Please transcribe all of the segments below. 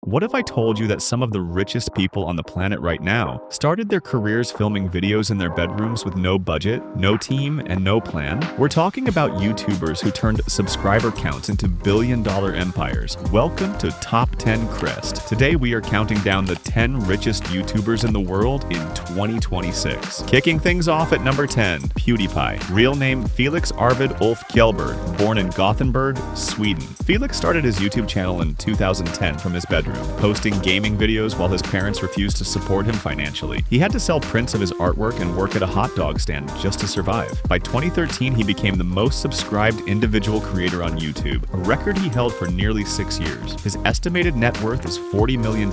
What if I told you that some of the richest people on the planet right now started their careers filming videos in their bedrooms with no budget, no team, and no plan? We're talking about YouTubers who turned subscriber counts into billion-dollar empires. Welcome to Top 10 Crest. Today we are counting down the 10 richest YouTubers in the world in 2026. Kicking things off at number 10, PewDiePie. Real name Felix Arvid Ulf Kjellberg, born in Gothenburg, Sweden. Felix started his YouTube channel in 2010 from his bedroom, posting gaming videos while his parents refused to support him financially. He had to sell prints of his artwork and work at a hot dog stand just to survive. By 2013, he became the most subscribed individual creator on YouTube, a record he held for nearly 6 years. His estimated net worth is $40 million,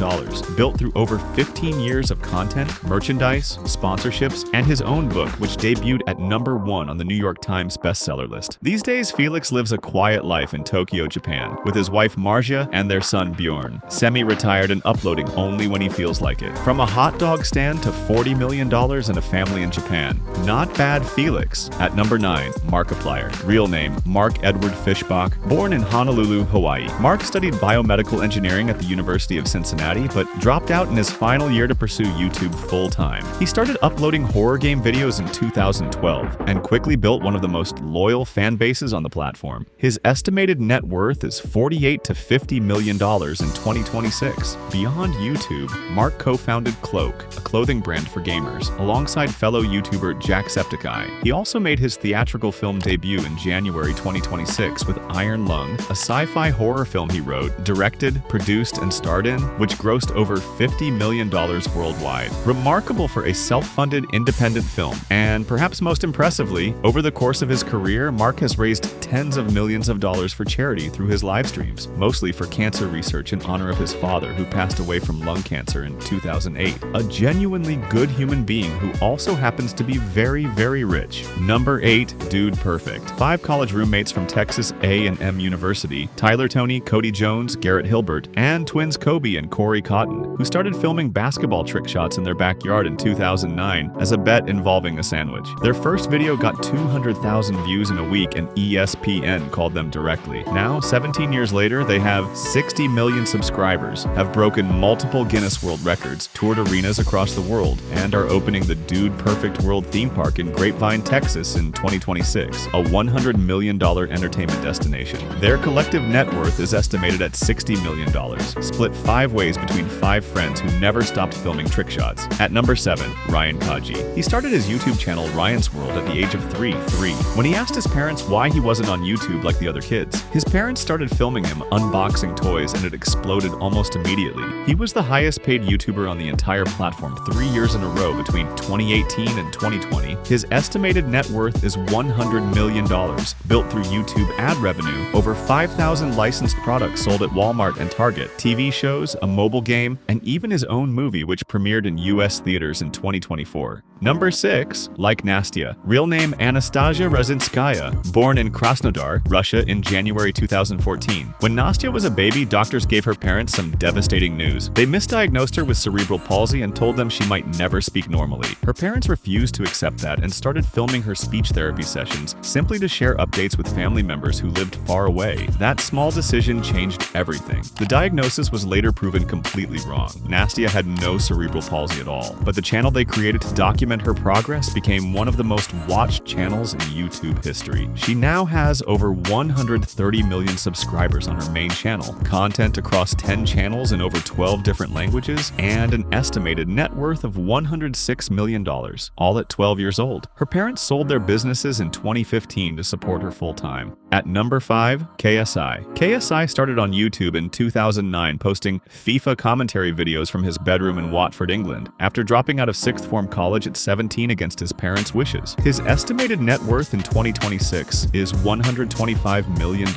built through over 15 years of content, merchandise, sponsorships, and his own book, which debuted at number 1 on the New York Times bestseller list. These days, Felix lives a quiet life in Tokyo, Japan, with his wife Marja and their son Bjorn, semi-retired and uploading only when he feels like it. From a hot dog stand to $40 million and a family in Japan. Not bad, Felix. At number 9, Markiplier. Real name, Mark Edward Fishbach, born in Honolulu, Hawaii. Mark studied biomedical engineering at the University of Cincinnati, but dropped out in his final year to pursue YouTube full-time. He started uploading horror game videos in 2012, and quickly built one of the most loyal fan bases on the platform. His estimated net worth is $48 to $50 million in 2026. Beyond YouTube, Mark co-founded Cloak, a clothing brand for gamers, alongside fellow YouTuber Jacksepticeye. He also made his theatrical film debut in January 2026 with Iron Lung, a sci-fi horror film he wrote, directed, produced, and starred in, which grossed over $50 million worldwide. Remarkable for a self-funded independent film, and perhaps most impressively, over the course of his career, Mark has raised tens of millions of dollars for charity through his live streams, mostly for cancer research in honor of his father, who passed away from lung cancer in 2008. A genuinely good human being who also happens to be very, very rich. Number 8, Dude Perfect. 5 college roommates from Texas A&M University, Tyler Toney, Cody Jones, Garrett Hilbert, and twins Kobe and Corey Cotton, who started filming basketball trick shots in their backyard in 2009 as a bet involving a sandwich. Their first video got 200,000 views in a week, and ESPN called them directly. Now, 17 years later, they have 60 million subscribers, have broken multiple Guinness World Records, toured arenas across the world, and are opening the Dude Perfect World theme park in Grapevine, Texas in 2026, a $100 million entertainment destination. Their collective net worth is estimated at $60 million, split 5 ways between 5 friends who never stopped filming trick shots. At number 7, Ryan Kaji. He started his YouTube channel Ryan's World at the age of 3. When he asked his parents why he wasn't on YouTube like the other kids, his parents started filming him unboxing toys, and it exploded almost immediately. He was the highest paid YouTuber on the entire platform 3 years in a row between 2018 and 2020. His estimated net worth is $100 million, built through YouTube ad revenue, over 5,000 licensed products sold at Walmart and Target, TV shows, a mobile game, and even his own movie, which premiered in US theaters in 2024. Number 6, Like Nastia. Real name Anastasia Razinskaya, born in Krasnodar, Russia in January 2014. When Nastia was a baby, doctors gave her parents some devastating news. They misdiagnosed her with cerebral palsy and told them she might never speak normally. Her parents refused to accept that and started filming her speech therapy sessions simply to share updates with family members who lived far away. That small decision changed everything. The diagnosis was later proven completely wrong. Nastia had no cerebral palsy at all, but the channel they created to document her progress became one of the most watched channels in YouTube history. She now has over 130 million subscribers on her main channel, content across 10 channels in over 12 different languages, and an estimated net worth of $106 million, all at 12 years old. Her parents sold their businesses in 2015 to support her full-time. At number 5, KSI. KSI started on YouTube in 2009 posting FIFA commentary videos from his bedroom in Watford, England, after dropping out of 6th form college at 17 against his parents' wishes. His estimated net worth in 2026 is $125 million,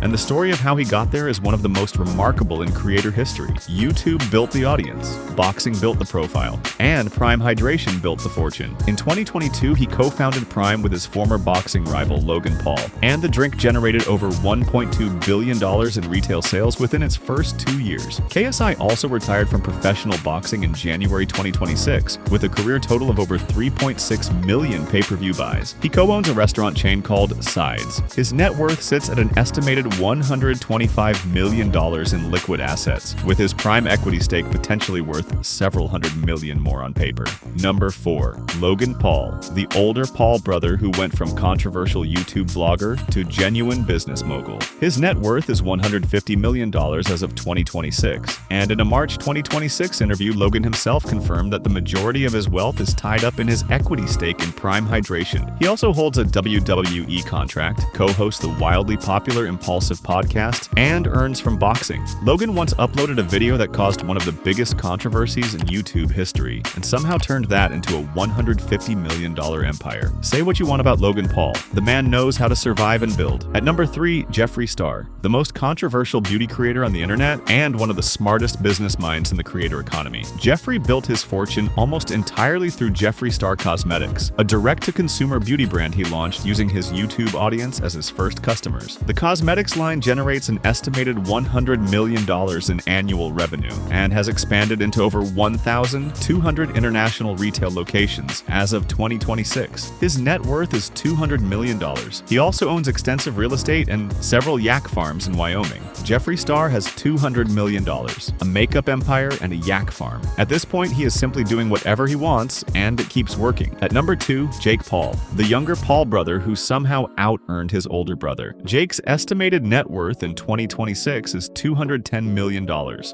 and the story of how he got there is one of the most remarkable in creator history. YouTube built the audience, boxing built the profile, and Prime Hydration built the fortune. In 2022, he co-founded Prime with his former boxing rival Logan Paul, and the drink drink generated over $1.2 billion in retail sales within its first 2 years. KSI also retired from professional boxing in January 2026, with a career total of over 3.6 million pay-per-view buys. He co-owns a restaurant chain called Sides. His net worth sits at an estimated $125 million in liquid assets, with his prime equity stake potentially worth several hundred million more on paper. Number 4. Logan Paul, the older Paul brother who went from controversial YouTube vlogger to genuine business mogul. His net worth is $150 million as of 2026, and in a March 2026 interview, Logan himself confirmed that the majority of his wealth is tied up in his equity stake in Prime Hydration. He also holds a WWE contract, co-hosts the wildly popular Impulsive podcast, and earns from boxing. Logan once uploaded a video that caused one of the biggest controversies in YouTube history, and somehow turned that into a $150 million empire. Say what you want about Logan Paul, the man knows how to survive and build. At number 3, Jeffree Star, the most controversial beauty creator on the internet and one of the smartest business minds in the creator economy. Jeffree built his fortune almost entirely through Jeffree Star Cosmetics, a direct-to-consumer beauty brand he launched using his YouTube audience as his first customers. The cosmetics line generates an estimated $100 million in annual revenue and has expanded into over 1,200 international retail locations as of 2026. His net worth is $200 million. He also owns extensive real estate and several yak farms in Wyoming. Jeffree Star has $200 million, a makeup empire, and a yak farm. At this point, he is simply doing whatever he wants, and it keeps working. At number 2, Jake Paul, the younger Paul brother who somehow out-earned his older brother. Jake's estimated net worth in 2026 is $210 million,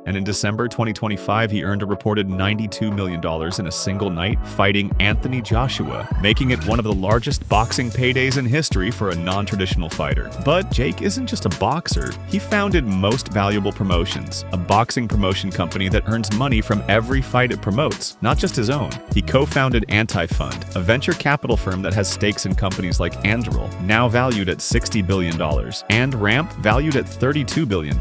and in December 2025, he earned a reported $92 million in a single night fighting Anthony Joshua, making it one of the largest boxing paydays in history for a non-traditional fighter. But Jake isn't just a boxer. He founded Most Valuable Promotions, a boxing promotion company that earns money from every fight it promotes, not just his own. He co-founded Anti-Fund, a venture capital firm that has stakes in companies like Anduril, now valued at $60 billion, and Ramp, valued at $32 billion.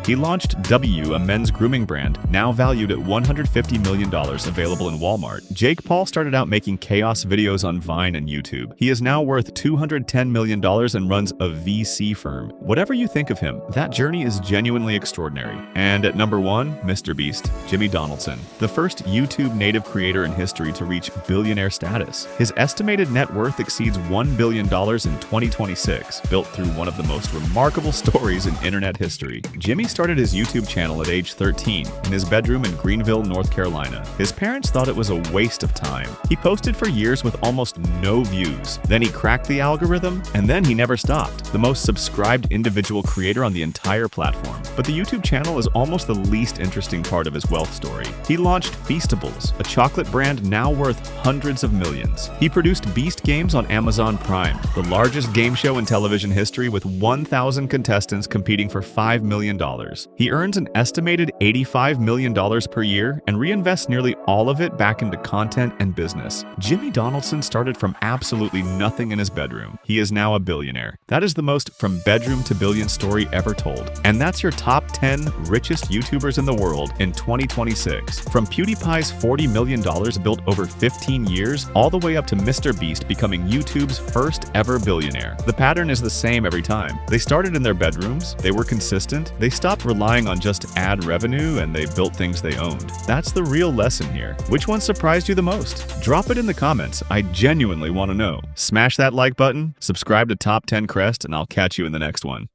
He launched W, a men's grooming brand, now valued at $150 million, available in Walmart. Jake Paul started out making chaos videos on Vine and YouTube. He is now worth $210 million and runs a VC firm. Whatever you think of him, that journey is genuinely extraordinary. And at number 1, Mr. Beast, Jimmy Donaldson, the first YouTube native creator in history to reach billionaire status. His estimated net worth exceeds $1 billion in 2026, built through one of the most remarkable stories in internet history. Jimmy started his YouTube channel at age 13 in his bedroom in Greenville, North Carolina. His parents thought it was a waste of time. He posted for years with almost no views. Then he cracked the algorithm, and then he never stopped. The most subscribed individual creator on the entire platform. But the YouTube channel is almost the least interesting part of his wealth story. He launched Feastables, a chocolate brand now worth hundreds of millions. He produced Beast Games on Amazon Prime, the largest game show in television history with 1,000 contestants competing for $5 million. He earns an estimated $85 million per year and reinvests nearly all of it back into content and business. Jimmy Donaldson started from absolutely nothing in his bedroom. He is now a billionaire. That is the most from bedroom to billion story ever told. And that's your top 10 richest YouTubers in the world in 2026. From PewDiePie's $40 million built over 15 years, all the way up to Mr. Beast becoming YouTube's first ever billionaire. The pattern is the same every time. They started in their bedrooms, they were consistent, they stopped relying on just ad revenue, and they built things they owned. That's the real lesson here. Which one surprised you the most? Drop it in the comments. I genuinely want to know. Smash that like button, subscribe to Top 10 Crest, and I'll catch you in the next one.